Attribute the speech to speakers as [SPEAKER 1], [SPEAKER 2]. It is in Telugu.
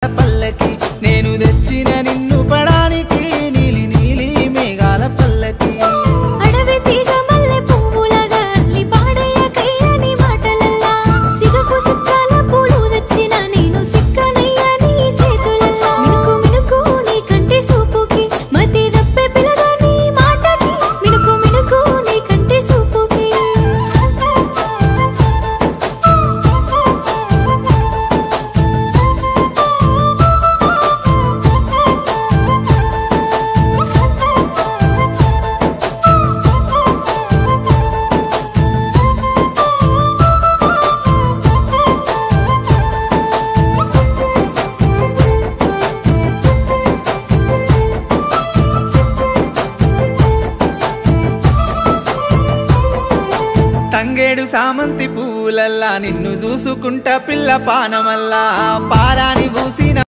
[SPEAKER 1] పల్లకి నేను తెచ్చిన నిన్ను పడానికి నీలి నీలి మేఘాల పల్లకి
[SPEAKER 2] అడవి తీగ మల్లె పువ్వులగా అల్లి పాడయ్యకయ్యని మాటలల్లా సిగకు సిక్కాల పూలు తెచ్చిన నేను సిక్కనయ్య నీ చేతులల్లా మినుకు మినుకు నీ కంటి సూపుకి మతి దప్పే పిలగా నీ మాటకి మినుకు మినుకు నీ కంటి సూపుకి
[SPEAKER 1] తంగేడు సామంతి పూలల్లా నిన్ను చూసుకుంటా పిల్ల పానమల్లా పారాని పూసిన